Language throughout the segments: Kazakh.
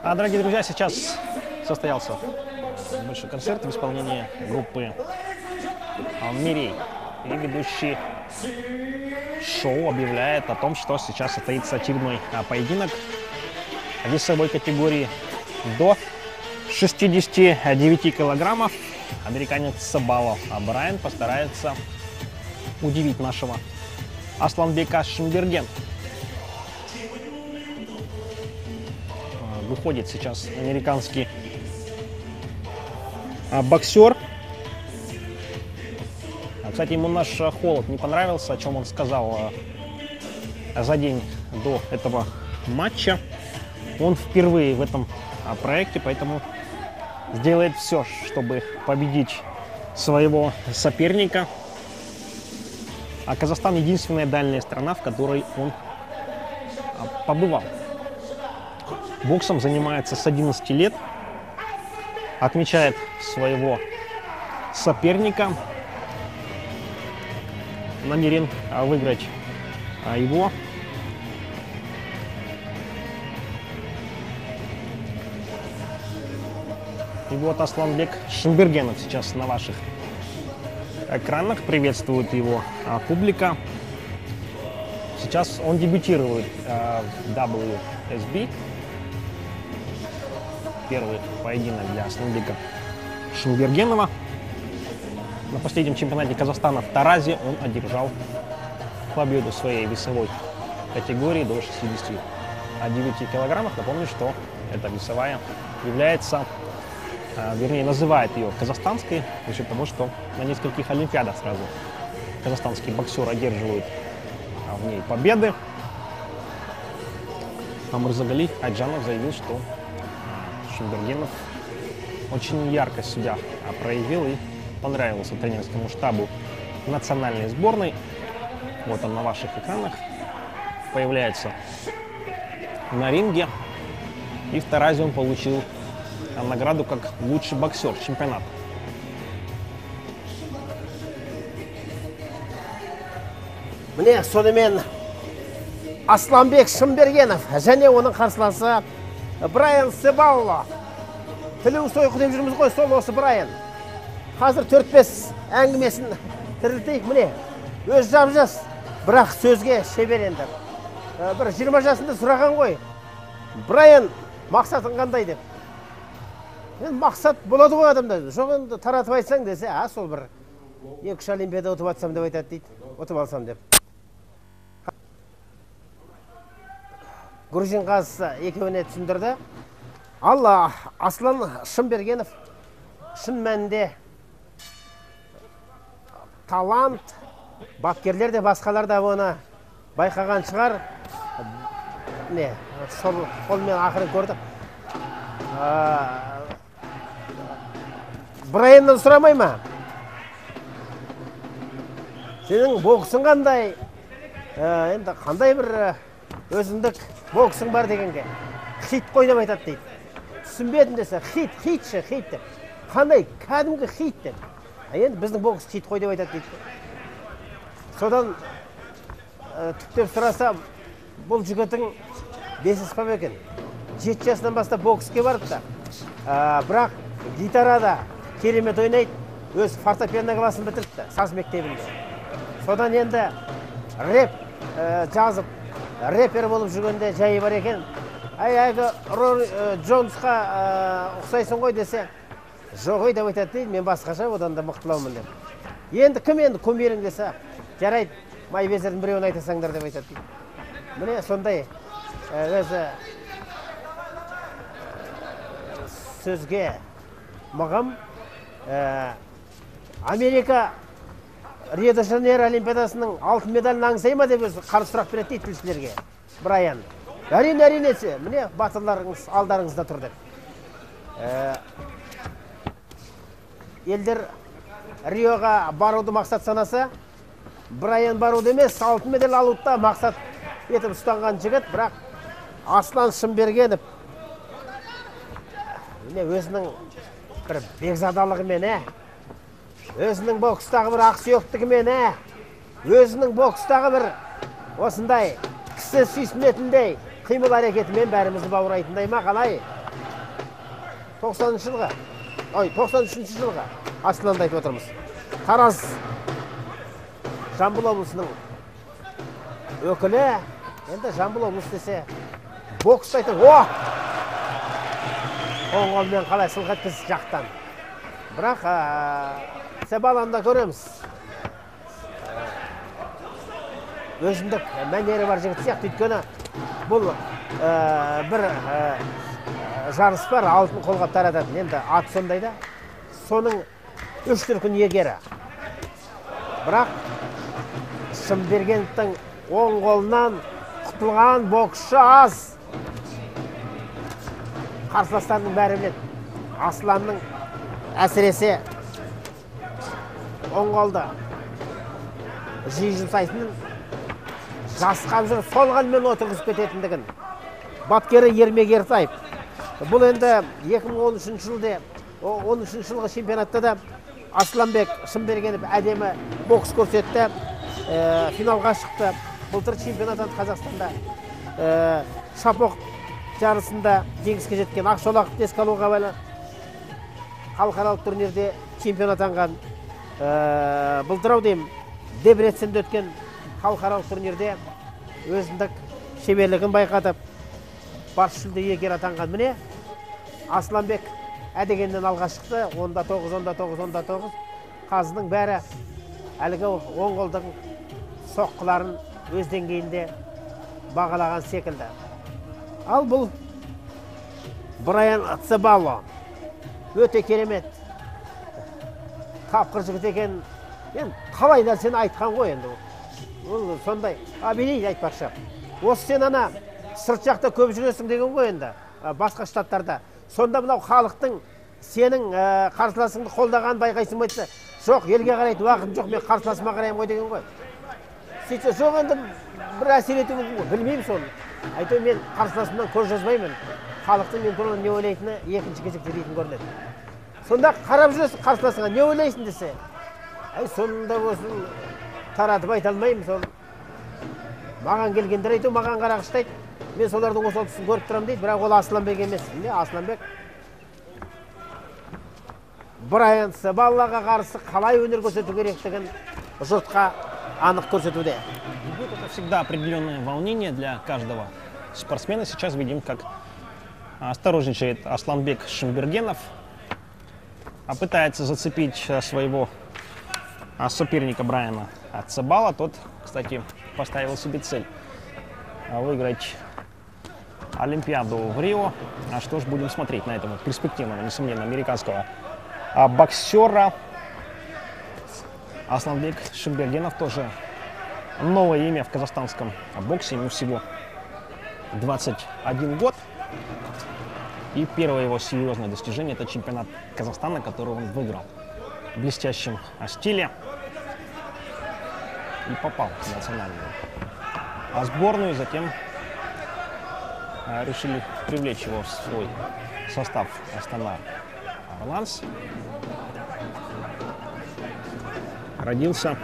Дорогие друзья, сейчас состоялся большой концерт в исполнении группы «Мирей». И ведущий шоу объявляет о том, что сейчас состоится очередной поединок в весовой категории до 69 килограммов. Американец Сабало Брайан постарается удивить нашего Асланбека Шимберген. Выходит сейчас американский боксер. Кстати, ему наш холод не понравился, о чем он сказал за день до этого матча. Он впервые в этом проекте, поэтому сделает все, чтобы победить своего соперника. А Казахстан — единственная дальняя страна, в которой он побывал. Боксом занимается с 11 лет, отмечает своего соперника, намерен выиграть его. И вот Асланбек Шимбергенов сейчас на ваших экранах. Приветствует его публика. Сейчас он дебютирует в WSB. Первый поединок для Асланбека Шимбергенова. На последнем чемпионате Казахстана в Таразе он одержал победу в своей весовой категории до 69 килограммов. Напомню, что эта весовая является, вернее, называют ее казахстанской, за счет того, что на нескольких олимпиадах сразу казахстанские боксеры одерживают в ней победы. А Мурзагалиев Айджанов заявил, что Шимбергенов очень ярко себя проявил и понравился тренерскому штабу национальной сборной. Вот он на ваших экранах появляется на ринге. И в Таразе он получил награду как лучший боксер чемпионата. Міне сонымен Асланбек Шимбергенов және оның қарсыласы Брайан Себауло. Тілеу сойқы деп жүрміз ғой, сол осы Брайан. Қазір 4-5 әңгімесін тірілтейік. Міне, өз жап-жас, бірақ сөзге шебер енді. Бір 20 жасында сұраған ғой, Брайан, мақсатың қандай деп. Мен мақсат болады ғой адамда. Жоқ енді таратып айтсаң десе, сол бір 2-3 олимпиада ұтып атсам деп айтады дейді. Ұтып алсам деп. Грузин қазысы екеуіне түсіндірді. Ал Аслан Шимбергенов шын мәнінде талант, бапкерлер де басқалар да оны байқаған шығар. Не, сол қолмен ақырын көрдік. Брайаннан сұрамай ма? Сенің боксың қандай? Енді қандай бір өзіндік боксың бар дегенге. Хит қой деп айтады дейді. Түсінбедім десе, хитші, хит деп. Қандай? Кәдімгі хит деп. Енді біздің бокс хит қой деп айтады дейді. Содан түптеп сұраса, бұл жүгітің бесіспап екен. 7 жасынан бастап бокске барыпты. Бірақ гитарада керемет ойнайды. Өз фортепиано класын бітіріпті, саз мектебінде. Содан енді рэп жазып, рэпер болып жүргенде жайы бар екен. Әлгі Джонсқа ұқсайсың ғой десе, жоқ ой деп айтады дейді, мен басқаша одан да мықтылаумын деп. Енді кім енді кумирің десе, жарайды, май безердің біреуін айтасаңдар деп айтады дейді. Міне сондай өзі сөзге мығым. Америка Рио-де-Жанейро олимпиадасының алтын медалін аңсай ма деп өзі қарсы сұрақ береді дейді тілшілерге Брайан. Әрине, міне батырларыңыз алдарыңызда тұр деп. Елдер Риоға баруды мақсат санаса, Брайан баруды емес, алтын медаль алуды мақсат етіп ұстанған жігіт, бірақ Аслан Шимбергенов өзінің бір бекзадалығымен, өзінің бокстағы бір ақсүйектігімен, өзінің бокстағы бір осындай кісі сүйсінетіндей қимыл әрекетімен бәрімізді баурайтындай ма қалай? 90-шы жылғы, 93-ші жылғы Асланды айтып отырмыз. Тараз Жамбыл облысының өкілі, енді Жамбыл облысы десе, бокс айтып, оң қолмен қалай сылқ еткіз жақтан. Бірақ Цебаланда көреміз. Өзіндік мәнері бар жігіт сияқты, өйткені бұл бір жарыс бар, алтын қолғап тарататын. Енді ат сондай да, соның 3 дүркін егері. Бірақ Шымбергеновтың оң қолынан құтылған боксшы аз. Қарсыластардың бәрі біледі. Асланның әсіресе оң қолды жиі жұмсайтынын, жасқап жүріп сол қанмен отырғызып кететіндігін. Бапкері Ермек Ертаев. Бұл енді 2013 жылғы чемпионатта да Асланбек Шымбергенов әдемі бокс көрсетті, финалға шықты. Былтыр чемпионаттан Қазақстанда шапоқ жарысында жеңіске жеткен Ақшолақов еске алуға байлы халықаралық турнирде чемпион атанған. Былтыр деймін, Дебреценде өткен халықаралық турнирде өзіндік шеберлігін байқатып, бас жүлде иегері атанған. Міне Асланбек әдегеннен алға шықты. 10-9. Қазының бәрі әлгі оң қолдың соққыларын өз деңгейінде бағалаған секілді. Ал бұл Брайан Цебало өте керемет тапқыр жігіт екен. Мен талай нәрсені айтқан ғой енді. Ол сондай абилей айтпақшы. Осы сен ана сырт жақта көп жүресің деген ғой енді, басқа штаттарда. Сонда мынау халықтың сенің қарсыласыңды қолдаған байқайсың ба? Жоқ, елге қарайды, уақытым жоқ, мен қарсыласыма қараймын ғой деген ғой. Сөйтсе, жоқ енді бір әсер ету мүмкін ғой, білмеймін соны. Айту, мен қарсыласымнан көз жазбаймын. Халықтың мен туралы не ойлайтыны екінші кезекте дейтін көрінеді. Сонда қарап жүресің қарсыласыңа, не ойлайсың десе, сонда болсын таратып айта алмаймын. Сол маған келгендер айту, маған қарағыштайды. Мен солардың осы тұсын көріп тұрам дейді, бірақ ол Асланбек емес. Не Асланбек Брайан Цебалоға қарсы қалай өнер көрсету керектігін жұртқа анық көрсетуде. Это всегда определенное волнение для каждого спортсмена. Сейчас видим, как осторожничает Асланбек Шымбергенов, пытается зацепить своего соперника Брайана Цебало. Тот, кстати, поставил себе цель выиграть Олимпиаду в Рио. Что ж, будем смотреть на этого перспективного, несомненно, американского боксера. Асланбек Шымбергенов тоже новое имя в казахстанском боксе. Ему всего 21 год. И первое его серьезное достижение — это чемпионат Казахстана, который он выиграл в блестящем стиле и попал в национальную сборную. Затем решили привлечь его в свой состав Астана Орландс. Родился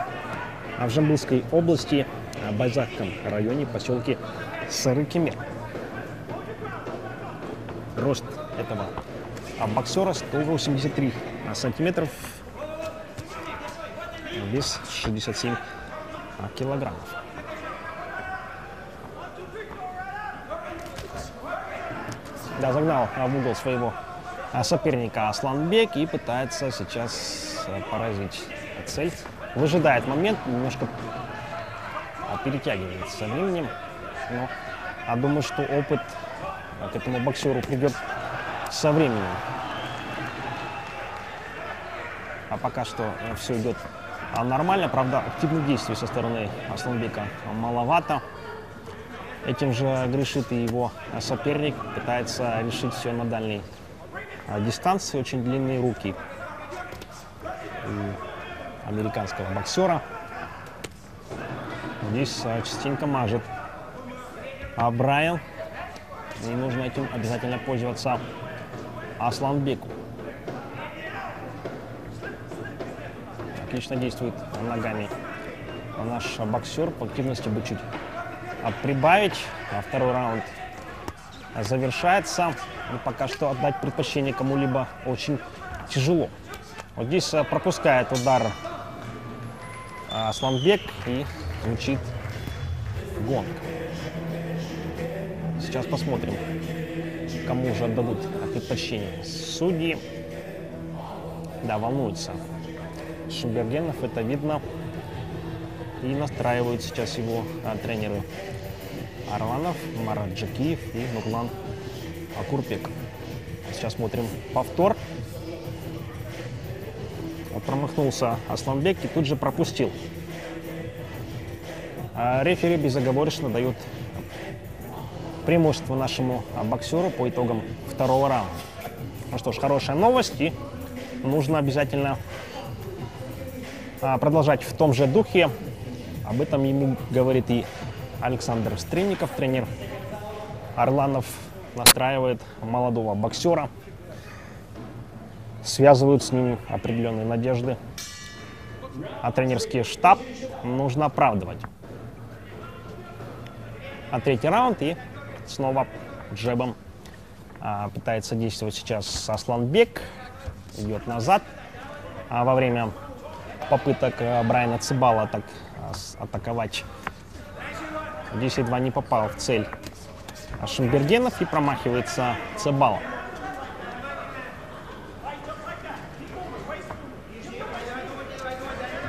в Жамбылской области, в Байзакском районе, поселке Сарыкемер. Рост этого боксера 183 сантиметров, вес 67 килограммов. Да, загнал в угол своего соперника Асланбек и пытается сейчас поразить цель. Выжидает момент, немножко перетягивает со временем, но думаю, что опыт к этому боксеру придет со временем. А пока что все идет нормально, правда, активных действий со стороны Асланбека маловато. Этим же грешит и его соперник, пытается решить все на дальней дистанции, очень длинные руки у американского боксера. Здесь частенько мажет Брайан, и нужно этим обязательно пользоваться Асланбеку. Отлично действует ногами наш боксер, по активности бы чуть прибавить. Второй раунд завершается. И пока что отдать предпочтение кому-либо очень тяжело. Вот здесь пропускает удар Асланбек и звучит гонг. Сейчас посмотрим, кому же отдадут предпочтение. Судьи, да, волнуются. Шумбергенов, это видно. И настраивают сейчас его тренеры Арланов, Марат Джакиев и Нурлан Акурбек. Сейчас смотрим повтор. Промахнулся Асланбек и тут же пропустил. Рефери безоговорочно дает преимущество нашему боксеру по итогам второго раунда. Ну что ж, хорошая новость, и нужно обязательно продолжать в том же духе. Об этом ему говорит и Александр Стрельников, тренер Арланов, настраивает молодого боксера, связывают с ним определенные надежды, а тренерский штаб нужно оправдывать. Третий раунд, и снова джебом пытается действовать сейчас Асланбек, идет назад. Во время попыток Брайана Цибала атаковать здесь едва не попал в цель Шумбергенов и промахивается Цибала.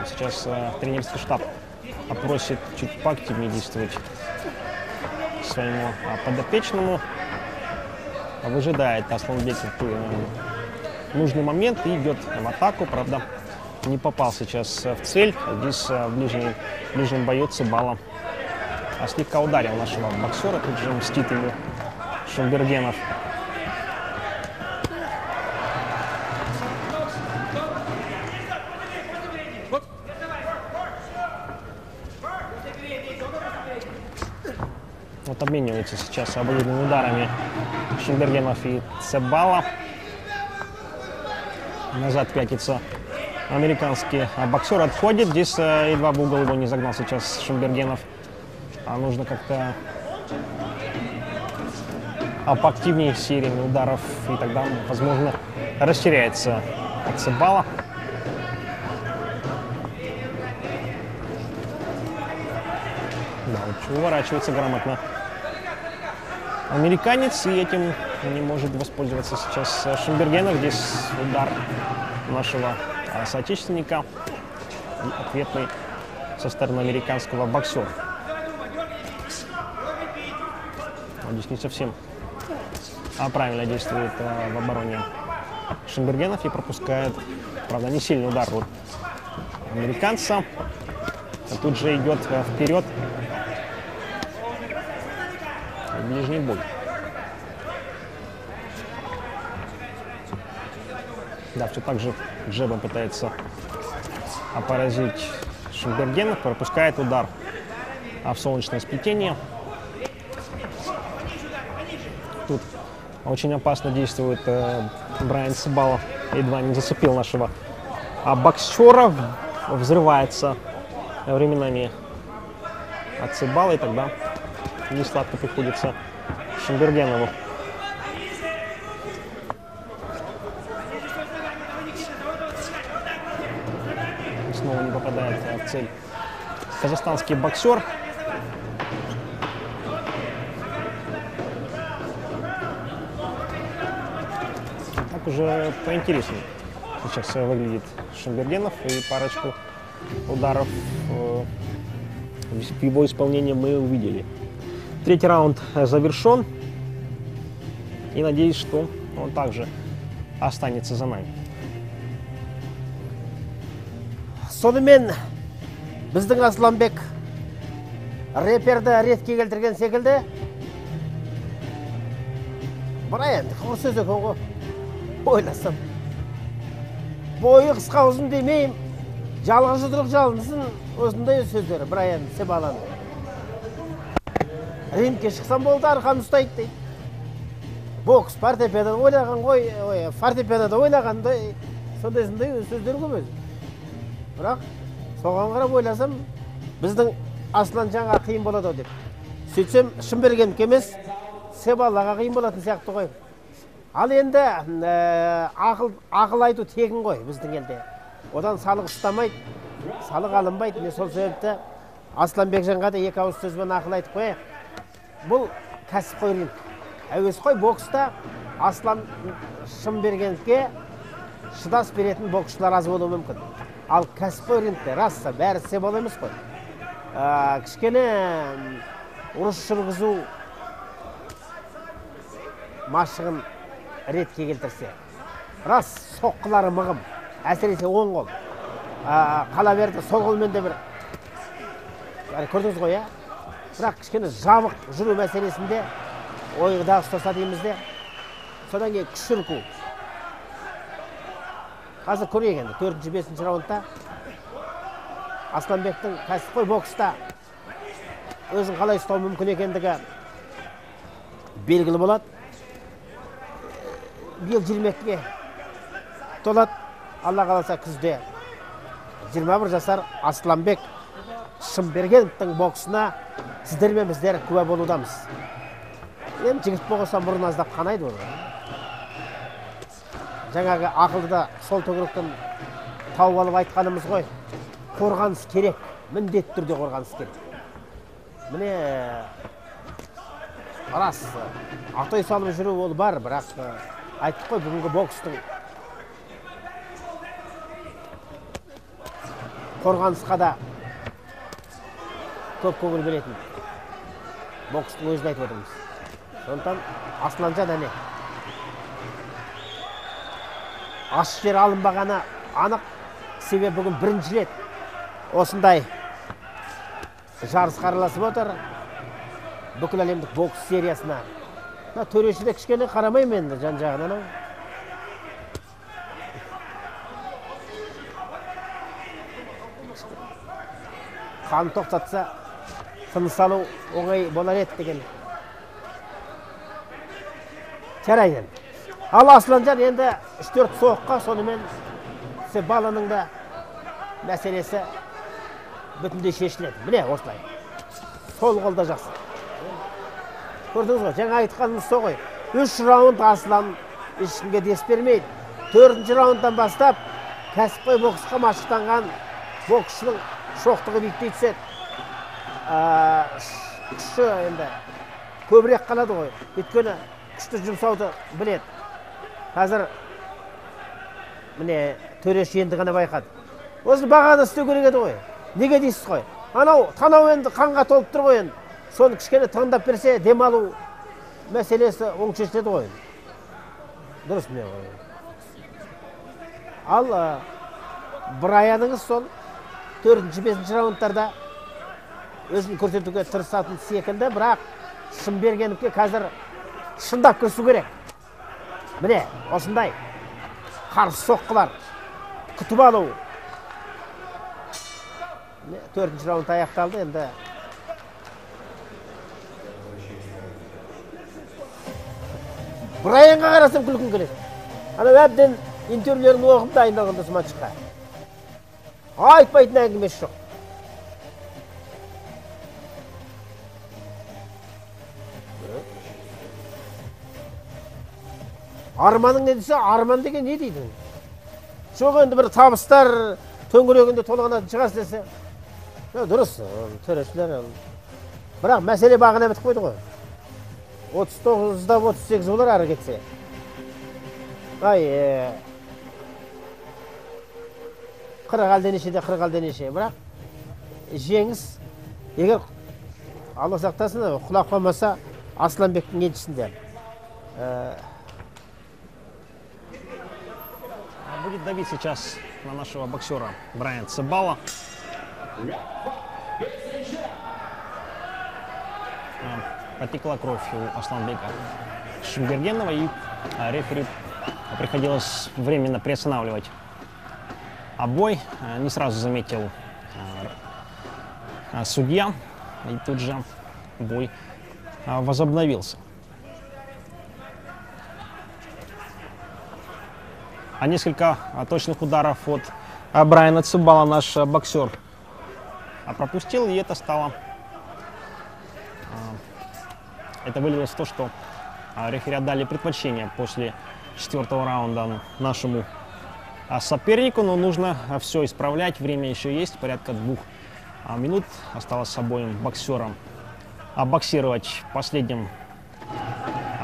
Сейчас тренерский штаб просит чуть поактивнее действовать своему подопечному. Выжидает Асланбек нужный момент и идет в атаку. Правда, не попал сейчас в цель. Здесь в ближнем бою Цибала слегка ударил нашего боксера. Тут же мстит ему Шумбергенов. Вот обмениваются сейчас обоюдными ударами Шумбергенов и Цибала. Назад пятится американский боксер, отходит. Здесь едва в угол его не загнал сейчас Шумбергенов. Нужно как-то поактивнее сериями ударов, и тогда, возможно, растеряется от Цибала. Да, вот уворачивается грамотно американец, и этим не может воспользоваться сейчас Шумбергенов. Здесь удар нашего соотечественника и ответный со стороны американского боксера. Здесь не совсем правильно действует в обороне Шумбергенов и пропускает, правда, не сильный удар от американца. Тут же идет вперед в ближний бой. Да, все так же джебом пытается поразить Шумбергенов, пропускает удар в солнечное сплетение. Тут очень опасно действует Брайан Цибала. Едва не зацепил нашего боксера. Взрывается временами от Цибала, и тогда не сладко приходится Шумбергенову. Снова не попадает в цель казахстанский боксер. Так уже поинтереснее сейчас выглядит Шумбергенов, и парочку ударов в его исполнении мы увидели. Третий раунд завершен, и надеюсь, что он также останется за нами. Сонымен біздің Асланбек реперді ретке келтірген секілді. Брайан, қауыр сөз екен ғой. Ойласам. Бойы қысқа ұзын демейім, жалғыз жұдырық жалынсын, осындай сөздері Брайан Цибаланың. Рингке шықсам болды, арқан ұстайды дейді. Бокс фортепианода ойнаған ғой, фортепианода ойнағандай, сондай сөздер көп өзі. Бірақ соған қарап ойласам, біздің Аслан жаңа қиын болады деп. Сөйтсем, Шумбергенов емес, Себалаға қиын болатын сияқты ғой. Ал енді ақыл айту тегін ғой біздің елде. Одан салық ұстамайды, салық алынбайды. Мен сол себепті Асланбекжанға да екі ауыз сөзбен ақыл айтып қояйық. Бұл кәсіпқой ринг. Әуесқой бокста Аслан Шынбергеновке шыдас беретін боксшылар аз болуы мүмкін. Ал кәсіпқой рингте раса бәрі Себал емес қой. Кішкене ұрыс жүргізу машығын ретке келтірсе. Рас соққылары мығым, әсіресе оң қол. Қала берді сол қолмен де бір көрдіңіз ғой, бірақ кішкене жабық жүру мәселесінде ойға ұстаса дейміз де. Содан кейін күш үрку. Қазір көрейік енді 4-5 раундта Асланбектің кәсіпқой бокста өзін қалай ұстау мүмкін екендігі белгілі болады. Биыл 22-ге толады. Алла қаласа күзде 21 жасар Асланбек Шынбергеновтың боксына сіздер мен біздер куә болудамыз. Енді жігіт болса мұрын аздап қанайды ол. Жаңағы ақылда сол төңіректен тауып алып айтқанымыз ғой. Қорғаныс керек, міндетті түрде қорғаныс керек. Міне рас, атой салып жүру ол бар, бірақ айттық қой, бүгінгі бокстың қорғанысқа да көп көңіл бөлетін бокстың өзін айтып отырмыз. Сондықтан Асланжан әне аш жер алынбағаны анық. Себебі бүгін бірінші рет осындай жарысқа араласып отыр бүкіл әлемдік бокс сериясына. Төреші де кішкене қарамаймын енді жан жағынан. Қан тоқтатса тыныс алу оңай болар еді деген. Жарайды. Ал Асланжан енді 3-4 соққа сонымен Себаланың да мәселесі бүтіндей шешіледі. Міне осылай. Сол қолда жақсы. Көрдіңіз ғой, жаңа айтқанымыз сол ғой. 3 раунд Аслан ешкімге дес бермейді. 4-ші раундтан бастап кәсіпқой боксқа машықтанған боксшының шоқтығы биіктей түседі. Күші енді көбірек қалады ғой. Өйткені күшті жұмсауды біледі. Қазір міне төреші енді ғана байқады. Осы бағаны істеу керек еді ғой. Неге дейсіз ғой? Анау танау енді қанға толып тұр ғой енді. Соны кішкене таңдап берсе, демалу мәселесі оң шешіледі ғой. Дұрыс міне ғой. Ал Брайаныңыз сол 4-5 раундтарда өзін көрсетуге тырысатын секілді, бірақ Шынбергеновке қазір шындап күресу керек. Міне, осындай қарсы соққылар, күтіп алу. 4-ші раунд аяқталды енді. Брайанға қарасам күлкім келеді. Анау әбден интервьюлерін оқып дайындалған осы матчқа. Айтпайтын әңгімесі жоқ. Арманың не десе, арман деген не дейді? Жоқ енді бір табыстар төңірегінде толғанатын шығас десе. Дұрыс, төрешілер. Бірақ мәселе бағына бітіп қойды ғой. 39-да 38 болар ары кетсе. Ай, 40 әлденеше де 40 әлденеше. Бірақ жеңіс, егер Алла сақтасын, құлап қалмаса Асланбектің еншісінде. Будет давить сейчас на нашего боксера Брайан Себала. Потекла кровь у Асланбека Шынбергенова, и рефери приходилось временно приостанавливать бой. Не сразу заметил судья, и тут же бой возобновился. А несколько точных ударов от Брайана Себала наш боксер пропустил, и это стало... Это вылилось в то, что рефери отдали предпочтение после 4-го раунда нашему сопернику, но нужно все исправлять. Время еще есть, порядка 2 минут осталось обоим боксерам боксировать в последнем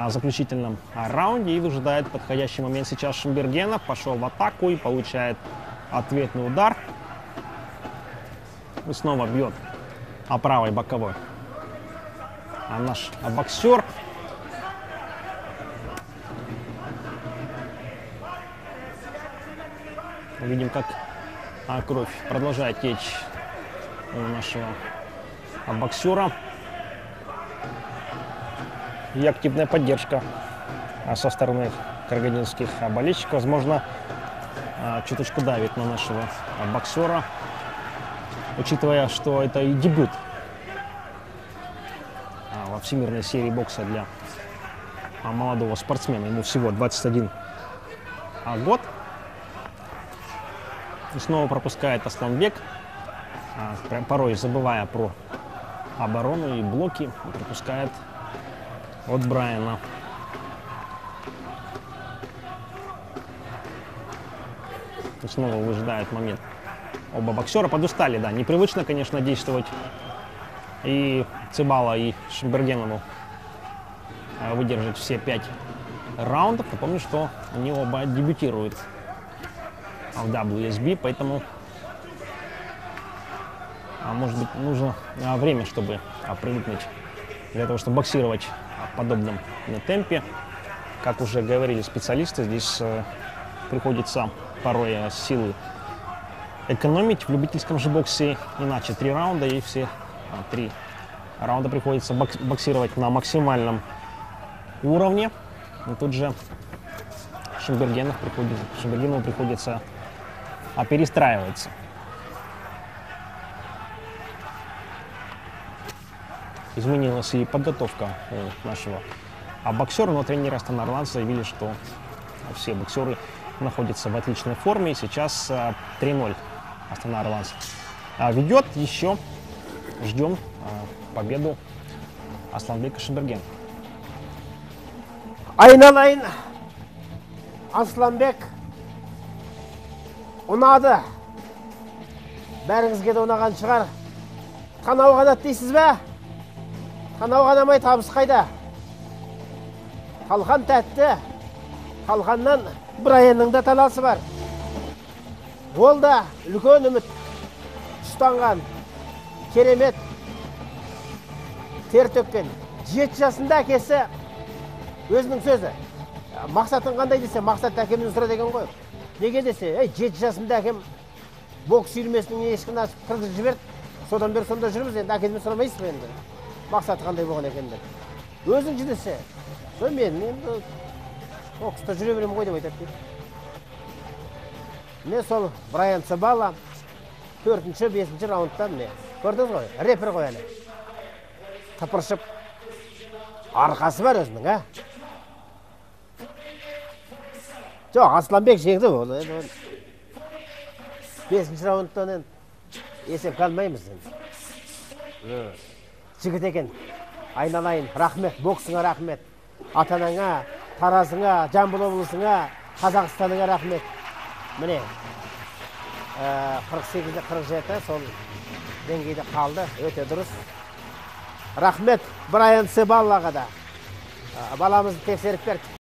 заключительном раунде, и выжидает подходящий момент сейчас Шимбергена. Пошел в атаку и получает ответный удар. И снова бьет правой боковой наш боксер. Видим, как кровь продолжает течь у нашего боксера. И активная поддержка со стороны карагандинских болельщиков, возможно, чуточку давит на нашего боксера, учитывая, что это и дебют во всемирной серии бокса для молодого спортсмена. Ему всего 21 год. И снова пропускает Асланбек, порой забывая про оборону и блоки, пропускает от Брайана. И снова выжидает момент. Оба боксера подустали, да, непривычно, конечно, действовать и Цибала, и Шимбергену выдержать все 5 раундов. Напомню, что они оба дебютируют в WSB, поэтому, может быть, нужно время, чтобы привыкнуть для того, чтобы боксировать в подобном темпе. Как уже говорили специалисты, здесь приходится порой силы экономить в любительском же боксе, иначе 3 раунда, и все 3 раунда приходится боксировать на максимальном уровне. И тут же Шимбергену приходится перестраиваться. Изменилась и подготовка у нашего боксера, но тренеры Астана Орландс заявили, что все боксеры находятся в отличной форме. Сейчас 3-0 Астана Орландс ведет. Еще ждем победу Асланбека Шимбергена. Айналайын, Асланбек ұнады. Бәріңізге де ұнаған шығар. Танау қанат дейсіз бе? Танау қанамай табыс қайда? Талқан тәтті. Талқаннан Брайанның да таласы бар. Ол да үлкен үміт ұстанған, керемет тер төккен. 7 жасында әкесі өзінің сөзі. Мақсатың қандай десе, мақсат әкемнен сұра деген ғой. Неге десе, 7 жасында әкем бокс үйірмесінің ешкін ашып кіргізіп жіберді. Содан бері сонда жүрміз, енді әкемнен сұрамайсыз ба енді? Мақсаты қандай болған екенін. Өзің жүдесе, мен енді бокста жүре беремін ғой деп айтады. Міне сол Брайан Цибала 4-5 раундтан міне. Көрдіңіз ғой, репер ғой әлі. Тыпыршып, арқасы бар өзінің, Жоқ, Асланбек жеңді ол. 5 раундтан есеп қалмаймыз. Жігіт екен. Айналайын, рахмет, боксыңа рахмет. Атанаңа, Таразыңа, Жамбыл облысыңа, Қазақстаныңа рахмет. Міне, 48-47 сол деңгейде қалды, өте дұрыс. Рахмет Брайан Цибалаға да. Баламызды тексеріп берді.